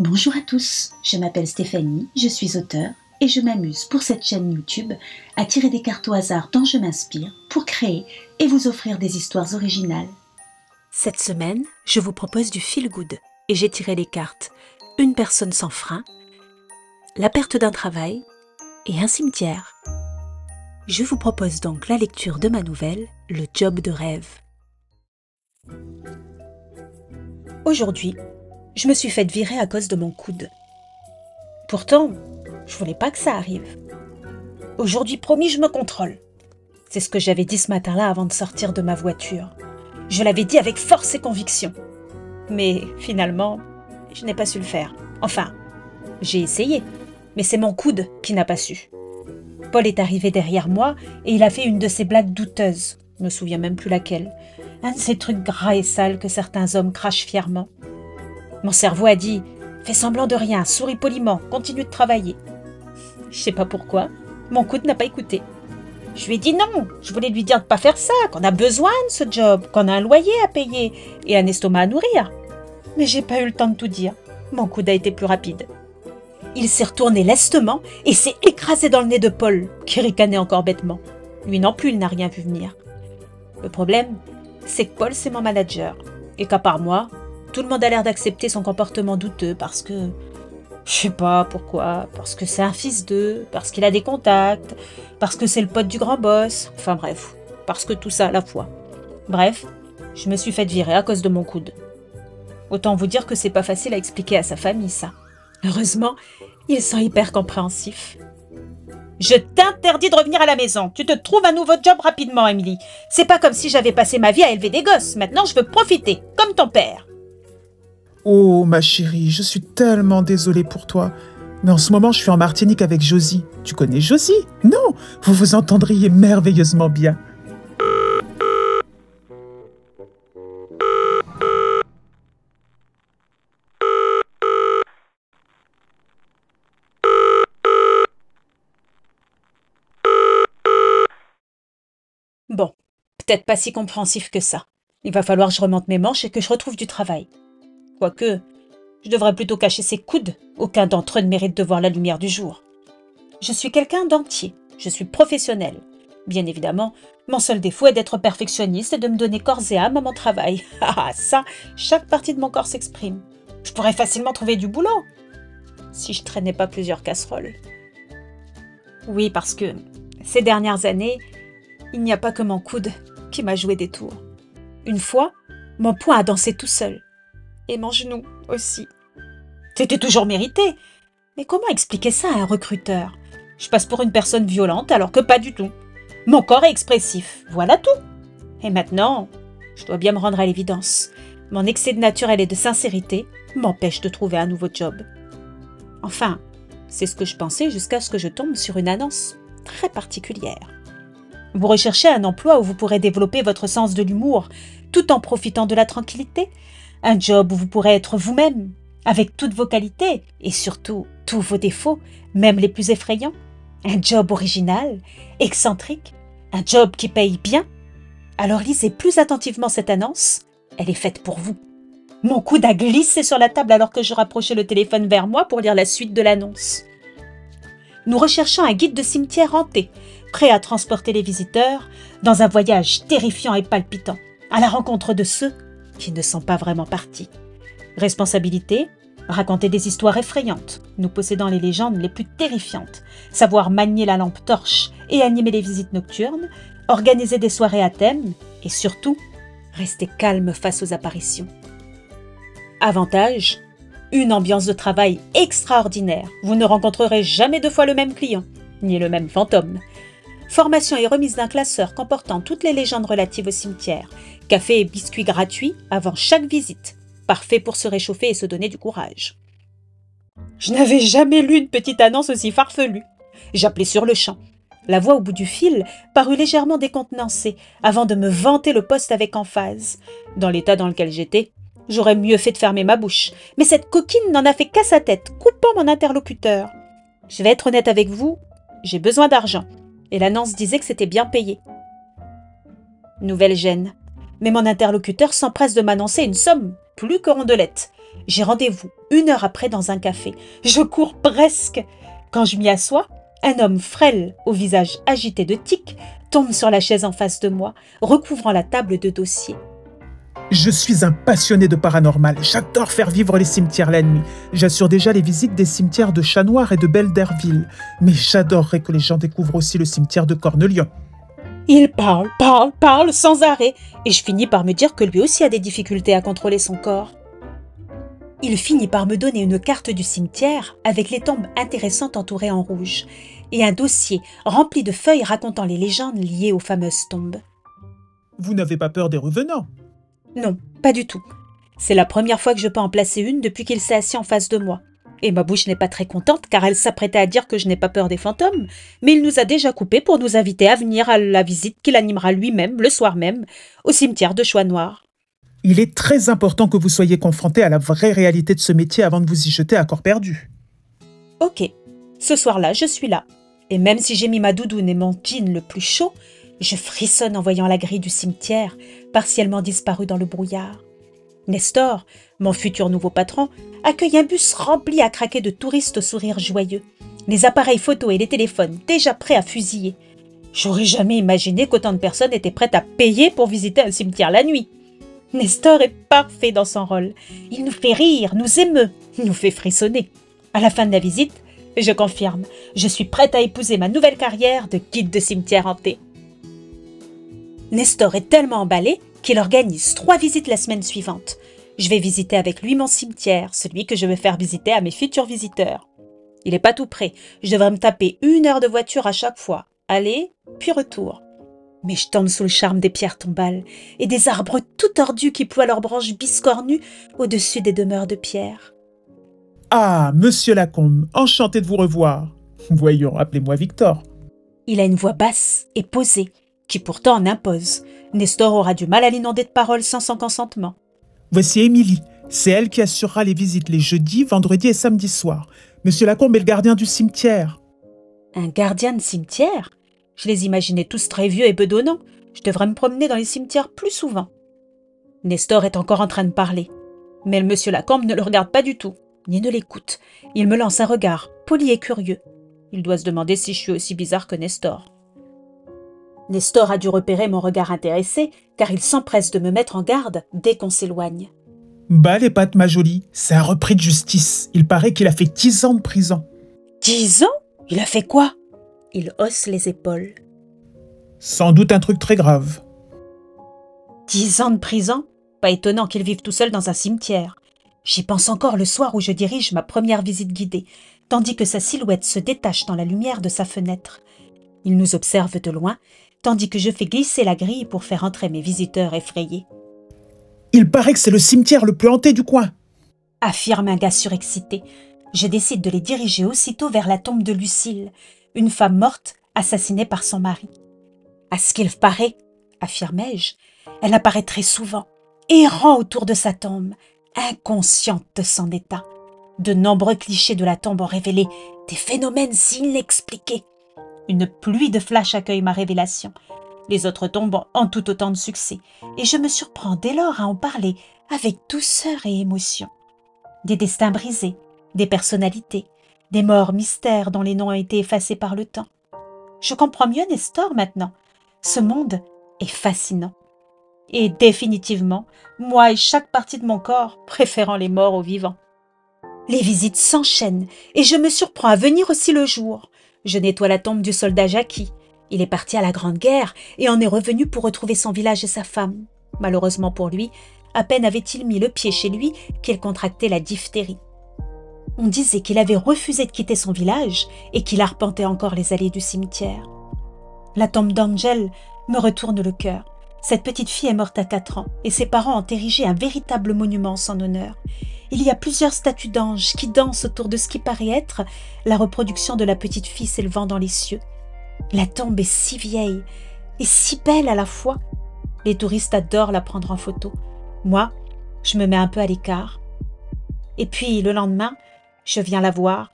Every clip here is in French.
Bonjour à tous, je m'appelle Stéphanie, je suis auteure et je m'amuse pour cette chaîne YouTube à tirer des cartes au hasard dont je m'inspire pour créer et vous offrir des histoires originales. Cette semaine, je vous propose du feel good et j'ai tiré les cartes Une personne sans frein, La perte d'un travail et un cimetière. Je vous propose donc la lecture de ma nouvelle Le job de rêve. Aujourd'hui, je me suis faite virer à cause de mon coude. Pourtant, je voulais pas que ça arrive. Aujourd'hui, promis, je me contrôle. C'est ce que j'avais dit ce matin-là avant de sortir de ma voiture. Je l'avais dit avec force et conviction. Mais finalement, je n'ai pas su le faire. Enfin, j'ai essayé, mais c'est mon coude qui n'a pas su. Paul est arrivé derrière moi et il a fait une de ces blagues douteuses. Je me souviens même plus laquelle. Un de ces trucs gras et sales que certains hommes crachent fièrement. Mon cerveau a dit « Fais semblant de rien, souris poliment, continue de travailler. » Je sais pas pourquoi, mon coude n'a pas écouté. Je lui ai dit non, je voulais lui dire de pas faire ça, qu'on a besoin de ce job, qu'on a un loyer à payer et un estomac à nourrir. Mais j'ai pas eu le temps de tout dire, mon coude a été plus rapide. Il s'est retourné lestement et s'est écrasé dans le nez de Paul, qui ricanait encore bêtement. Lui non plus, il n'a rien vu venir. Le problème, c'est que Paul, c'est mon manager, et qu'à part moi, tout le monde a l'air d'accepter son comportement douteux parce que... Je sais pas pourquoi, parce que c'est un fils d'eux, parce qu'il a des contacts, parce que c'est le pote du grand boss, enfin bref, parce que tout ça à la fois. Bref, je me suis faite virer à cause de mon coude. Autant vous dire que c'est pas facile à expliquer à sa famille, ça. Heureusement, ils sont hyper compréhensifs. Je t'interdis de revenir à la maison. Tu te trouves un nouveau job rapidement, Emily. C'est pas comme si j'avais passé ma vie à élever des gosses. Maintenant, je veux profiter, comme ton père. Oh, ma chérie, je suis tellement désolée pour toi. Mais en ce moment, je suis en Martinique avec Josie. Tu connais Josie? Non, vous vous entendriez merveilleusement bien. Bon, peut-être pas si compréhensif que ça. Il va falloir que je remonte mes manches et que je retrouve du travail. Quoique, je devrais plutôt cacher ses coudes. Aucun d'entre eux ne mérite de voir la lumière du jour. Je suis quelqu'un d'entier. Je suis professionnelle. Bien évidemment, mon seul défaut est d'être perfectionniste et de me donner corps et âme à mon travail. Ah, ça, chaque partie de mon corps s'exprime. Je pourrais facilement trouver du boulot, si je traînais pas plusieurs casseroles. Oui, parce que ces dernières années, il n'y a pas que mon coude qui m'a joué des tours. Une fois, mon poing a dansé tout seul. Et mon genou aussi. C'était toujours mérité. Mais comment expliquer ça à un recruteur? Je passe pour une personne violente alors que pas du tout. Mon corps est expressif, voilà tout. Et maintenant, je dois bien me rendre à l'évidence. Mon excès de naturel et de sincérité m'empêche de trouver un nouveau job. Enfin, c'est ce que je pensais jusqu'à ce que je tombe sur une annonce très particulière. Vous recherchez un emploi où vous pourrez développer votre sens de l'humour tout en profitant de la tranquillité? Un job où vous pourrez être vous-même, avec toutes vos qualités et surtout tous vos défauts, même les plus effrayants? Un job original, excentrique, un job qui paye bien? Alors lisez plus attentivement cette annonce, elle est faite pour vous. Mon coude a glissé sur la table alors que je rapprochais le téléphone vers moi pour lire la suite de l'annonce. Nous recherchons un guide de cimetière hanté, prêt à transporter les visiteurs dans un voyage terrifiant et palpitant, à la rencontre de ceux qui ne sont pas vraiment partis. Responsabilité, raconter des histoires effrayantes, nous possédant les légendes les plus terrifiantes, savoir manier la lampe torche et animer les visites nocturnes, organiser des soirées à thème et surtout, rester calme face aux apparitions. Avantage, une ambiance de travail extraordinaire. Vous ne rencontrerez jamais deux fois le même client, ni le même fantôme. Formation et remise d'un classeur comportant toutes les légendes relatives au cimetière. Café et biscuits gratuits avant chaque visite. Parfait pour se réchauffer et se donner du courage. Je n'avais jamais lu une petite annonce aussi farfelue. J'appelais sur le champ. La voix au bout du fil parut légèrement décontenancée avant de me vanter le poste avec emphase. Dans l'état dans lequel j'étais, j'aurais mieux fait de fermer ma bouche. Mais cette coquine n'en a fait qu'à sa tête, coupant mon interlocuteur. Je vais être honnête avec vous, j'ai besoin d'argent. Et l'annonce disait que c'était bien payé. Nouvelle gêne. Mais mon interlocuteur s'empresse de m'annoncer une somme plus que rondelette. J'ai rendez-vous 1 heure après dans un café. Je cours presque. Quand je m'y assois, un homme frêle, au visage agité de tic, tombe sur la chaise en face de moi, recouvrant la table de dossiers. Je suis un passionné de paranormal. J'adore faire vivre les cimetières la nuit. J'assure déjà les visites des cimetières de Chat-Noir et de Belderville. Mais j'adorerais que les gens découvrent aussi le cimetière de Cornelian. Il parle sans arrêt, et je finis par me dire que lui aussi a des difficultés à contrôler son corps. Il finit par me donner une carte du cimetière avec les tombes intéressantes entourées en rouge, et un dossier rempli de feuilles racontant les légendes liées aux fameuses tombes. Vous n'avez pas peur des revenants? Non, pas du tout. C'est la première fois que je peux en placer une depuis qu'il s'est assis en face de moi. Et ma bouche n'est pas très contente car elle s'apprêtait à dire que je n'ai pas peur des fantômes, mais il nous a déjà coupé pour nous inviter à venir à la visite qu'il animera lui-même le soir même au cimetière de Chat-Noir. Il est très important que vous soyez confronté à la vraie réalité de ce métier avant de vous y jeter à corps perdu. Ok, ce soir-là, je suis là. Et même si j'ai mis ma doudoune et mon jean le plus chaud, je frissonne en voyant la grille du cimetière, partiellement disparue dans le brouillard. Nestor, mon futur nouveau patron, accueille un bus rempli à craquer de touristes au sourire joyeux, les appareils photos et les téléphones déjà prêts à fusiller. J'aurais jamais imaginé qu'autant de personnes étaient prêtes à payer pour visiter un cimetière la nuit. Nestor est parfait dans son rôle. Il nous fait rire, nous émeut, nous fait frissonner. À la fin de la visite, je confirme, je suis prête à épouser ma nouvelle carrière de guide de cimetière hanté. Nestor est tellement emballé qu'il organise 3 visites la semaine suivante. Je vais visiter avec lui mon cimetière, celui que je veux faire visiter à mes futurs visiteurs. Il n'est pas tout près, je devrais me taper 1 heure de voiture à chaque fois, aller, puis retour. Mais je tombe sous le charme des pierres tombales et des arbres tout tordus qui ploient leurs branches biscornues au-dessus des demeures de pierre. Ah, monsieur Lacombe, enchanté de vous revoir. Voyons, appelez-moi Victor. Il a une voix basse et posée, qui pourtant en impose. Nestor aura du mal à l'inonder de paroles sans son consentement. Voici Émilie. C'est elle qui assurera les visites les jeudis, vendredis et samedis soirs. Monsieur Lacombe est le gardien du cimetière. Un gardien de cimetière? Je les imaginais tous très vieux et bedonnants. Je devrais me promener dans les cimetières plus souvent. Nestor est encore en train de parler. Mais le monsieur Lacombe ne le regarde pas du tout, ni ne l'écoute. Il me lance un regard, poli et curieux. Il doit se demander si je suis aussi bizarre que Nestor. Nestor a dû repérer mon regard intéressé, car il s'empresse de me mettre en garde dès qu'on s'éloigne. Bah les pattes, ma jolie, c'est un repris de justice. Il paraît qu'il a fait 10 ans de prison. 10 ans? Il a fait quoi? Il hausse les épaules. Sans doute un truc très grave. 10 ans de prison? Pas étonnant qu'il vive tout seul dans un cimetière. J'y pense encore le soir où je dirige ma première visite guidée, tandis que sa silhouette se détache dans la lumière de sa fenêtre. Il nous observe de loin, tandis que je fais glisser la grille pour faire entrer mes visiteurs effrayés. Il paraît que c'est le cimetière le plus hanté du coin, affirme un gars surexcité. Je décide de les diriger aussitôt vers la tombe de Lucille, une femme morte assassinée par son mari. À ce qu'il paraît, affirmai-je, elle apparaît très souvent, errant autour de sa tombe, inconsciente de son état. De nombreux clichés de la tombe ont révélé des phénomènes inexpliqués. Une pluie de flash accueille ma révélation. Les autres tombes ont tout autant de succès, et je me surprends dès lors à en parler avec douceur et émotion. Des destins brisés, des personnalités, des morts mystères dont les noms ont été effacés par le temps. Je comprends mieux Nestor maintenant. Ce monde est fascinant. Et définitivement, moi et chaque partie de mon corps préférant les morts aux vivants. Les visites s'enchaînent, et je me surprends à venir aussi le jour. Je nettoie la tombe du soldat Jackie. Il est parti à la Grande Guerre et en est revenu pour retrouver son village et sa femme. Malheureusement pour lui, à peine avait-il mis le pied chez lui qu'il contractait la diphtérie. On disait qu'il avait refusé de quitter son village et qu'il arpentait encore les allées du cimetière. La tombe d'Angel me retourne le cœur. Cette petite fille est morte à 4 ans et ses parents ont érigé un véritable monument en son honneur. Il y a plusieurs statues d'anges qui dansent autour de ce qui paraît être la reproduction de la petite fille s'élevant dans les cieux. La tombe est si vieille et si belle à la fois. Les touristes adorent la prendre en photo. Moi, je me mets un peu à l'écart. Et puis, le lendemain, je viens la voir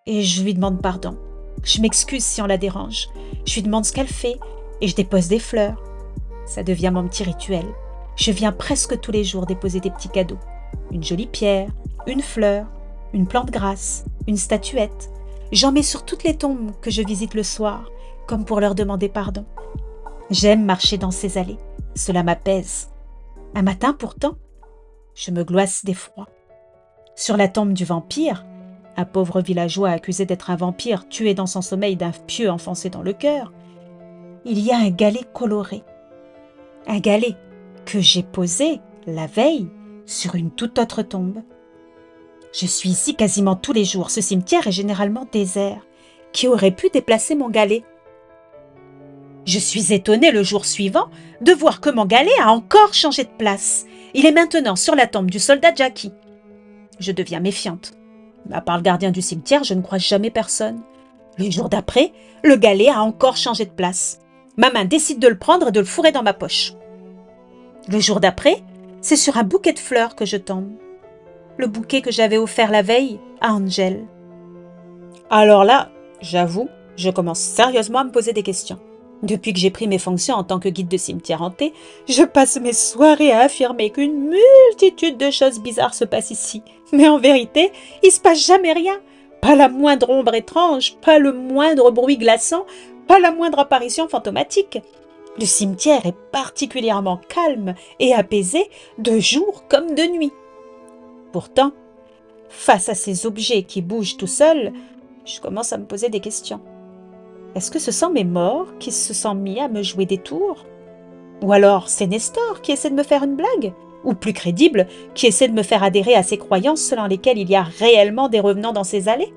et je lui demande pardon. Je m'excuse si on la dérange. Je lui demande ce qu'elle fait et je dépose des fleurs. Ça devient mon petit rituel. Je viens presque tous les jours déposer des petits cadeaux. Une jolie pierre, une fleur, une plante grasse, une statuette. J'en mets sur toutes les tombes que je visite le soir, comme pour leur demander pardon. J'aime marcher dans ces allées, cela m'apaise. Un matin pourtant, je me gloisse d'effroi. Sur la tombe du vampire, un pauvre villageois accusé d'être un vampire tué dans son sommeil d'un pieu enfoncé dans le cœur, il y a un galet coloré. Un galet que j'ai posé, la veille, sur une toute autre tombe. Je suis ici quasiment tous les jours. Ce cimetière est généralement désert. Qui aurait pu déplacer mon galet? Je suis étonnée le jour suivant de voir que mon galet a encore changé de place. Il est maintenant sur la tombe du soldat Jackie. Je deviens méfiante. À part le gardien du cimetière, je ne croise jamais personne. Le jour d'après, le galet a encore changé de place. Ma main décide de le prendre et de le fourrer dans ma poche. Le jour d'après, c'est sur un bouquet de fleurs que je tombe. Le bouquet que j'avais offert la veille à Angel. Alors là, j'avoue, je commence sérieusement à me poser des questions. Depuis que j'ai pris mes fonctions en tant que guide de cimetière hanté, je passe mes soirées à affirmer qu'une multitude de choses bizarres se passent ici. Mais en vérité, il se passe jamais rien. Pas la moindre ombre étrange, pas le moindre bruit glaçant, pas la moindre apparition fantomatique. Le cimetière est particulièrement calme et apaisé de jour comme de nuit. Pourtant, face à ces objets qui bougent tout seuls, je commence à me poser des questions. Est-ce que ce sont mes morts qui se sont mis à me jouer des tours? Ou alors c'est Nestor qui essaie de me faire une blague? Ou plus crédible, qui essaie de me faire adhérer à ces croyances selon lesquelles il y a réellement des revenants dans ces allées?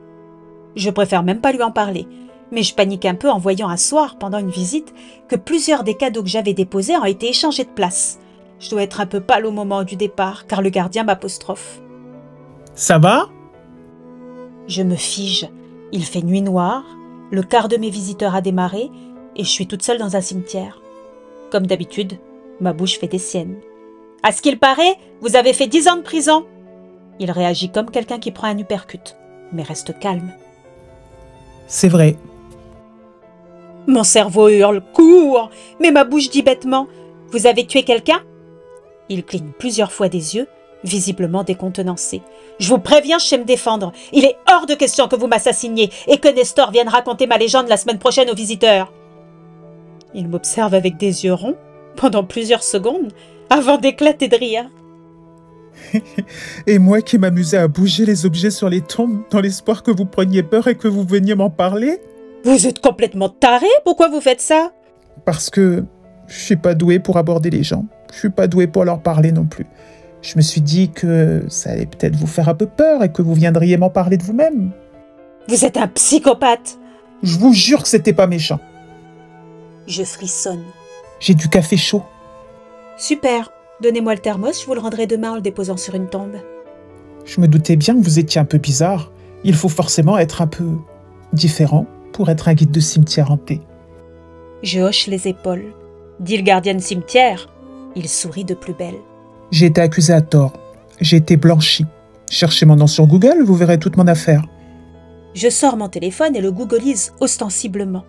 Je préfère même pas lui en parler, mais je panique un peu en voyant un soir, pendant une visite, que plusieurs des cadeaux que j'avais déposés ont été échangés de place. Je dois être un peu pâle au moment du départ, car le gardien m'apostrophe. Ça va? Je me fige. Il fait nuit noire, le quart de mes visiteurs a démarré, et je suis toute seule dans un cimetière. Comme d'habitude, ma bouche fait des siennes. « À ce qu'il paraît, vous avez fait 10 ans de prison !» Il réagit comme quelqu'un qui prend un uppercut, mais reste calme. C'est vrai. Mon cerveau hurle « Cours !» mais ma bouche dit bêtement « Vous avez tué quelqu'un ?» Il cligne plusieurs fois des yeux, visiblement décontenancé. « Je vous préviens, je sais me défendre. Il est hors de question que vous m'assassiniez et que Nestor vienne raconter ma légende la semaine prochaine aux visiteurs. » Il m'observe avec des yeux ronds pendant plusieurs secondes avant d'éclater de rire. Et moi qui m'amusais à bouger les objets sur les tombes dans l'espoir que vous preniez peur et que vous veniez m'en parler? Vous êtes complètement taré, pourquoi vous faites ça? Parce que je suis pas douée pour aborder les gens. Je suis pas douée pour leur parler non plus. Je me suis dit que ça allait peut-être vous faire un peu peur et que vous viendriez m'en parler de vous-même. Vous êtes un psychopathe. Je vous jure que c'était pas méchant. Je frissonne. J'ai du café chaud. Super. Donnez-moi le thermos, je vous le rendrai demain en le déposant sur une tombe. Je me doutais bien que vous étiez un peu bizarre. Il faut forcément être un peu différent pour être un guide de cimetière hanté. Je hoche les épaules. Dit le gardien de cimetière. Il sourit de plus belle. J'ai été accusé à tort. J'ai été blanchi. Cherchez mon nom sur Google, vous verrez toute mon affaire. Je sors mon téléphone et le googolise ostensiblement.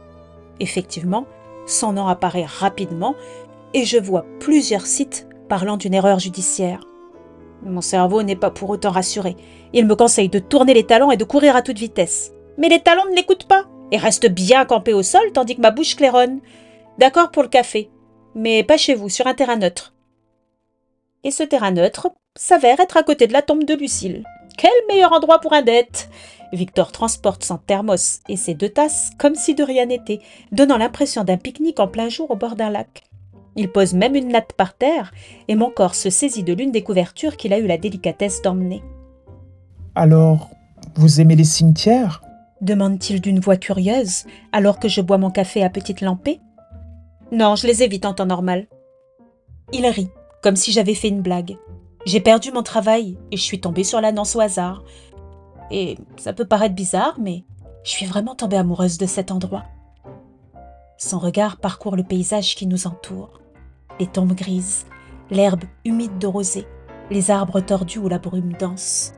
Effectivement, son nom apparaît rapidement et je vois plusieurs sites parlant d'une erreur judiciaire. Mon cerveau n'est pas pour autant rassuré. Il me conseille de tourner les talons et de courir à toute vitesse. Mais les talons ne l'écoutent pas et restent bien campés au sol tandis que ma bouche claironne. D'accord pour le café, mais pas chez vous, sur un terrain neutre. Et ce terrain neutre s'avère être à côté de la tombe de Lucille. Quel meilleur endroit pour un dette! Victor transporte son thermos et ses 2 tasses comme si de rien n'était, donnant l'impression d'un pique-nique en plein jour au bord d'un lac. Il pose même une natte par terre et mon corps se saisit de l'une des couvertures qu'il a eu la délicatesse d'emmener. « Alors, vous aimez les cimetières ?» demande-t-il d'une voix curieuse alors que je bois mon café à petite lampée. « Non, je les évite en temps normal. » Il rit, comme si j'avais fait une blague. J'ai perdu mon travail et je suis tombée sur l'annonce au hasard. Et ça peut paraître bizarre, mais je suis vraiment tombée amoureuse de cet endroit. Son regard parcourt le paysage qui nous entoure. Les tombes grises, l'herbe humide de rosée, les arbres tordus où la brume danse.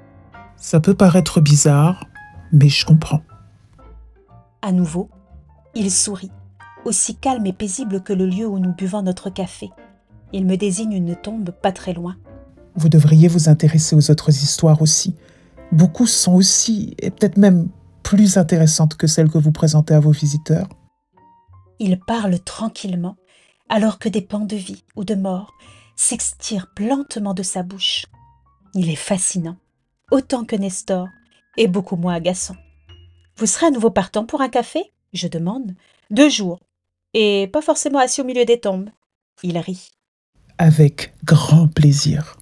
Ça peut paraître bizarre, mais je comprends. À nouveau, il sourit, aussi calme et paisible que le lieu où nous buvons notre café. Il me désigne une tombe pas très loin. Vous devriez vous intéresser aux autres histoires aussi. Beaucoup sont aussi, et peut-être même plus intéressantes que celles que vous présentez à vos visiteurs. Il parle tranquillement, alors que des pans de vie ou de mort s'extirpent lentement de sa bouche. Il est fascinant, autant que Nestor, et beaucoup moins agaçant. Vous serez à nouveau partant pour un café ? Je demande. 2 jours, et pas forcément assis au milieu des tombes. Il rit. Avec grand plaisir.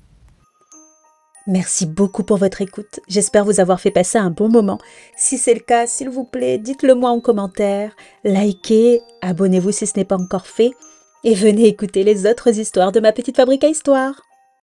Merci beaucoup pour votre écoute. J'espère vous avoir fait passer un bon moment. Si c'est le cas, s'il vous plaît, dites-le moi en commentaire, likez, abonnez-vous si ce n'est pas encore fait, et venez écouter les autres histoires de ma petite fabrique à histoires.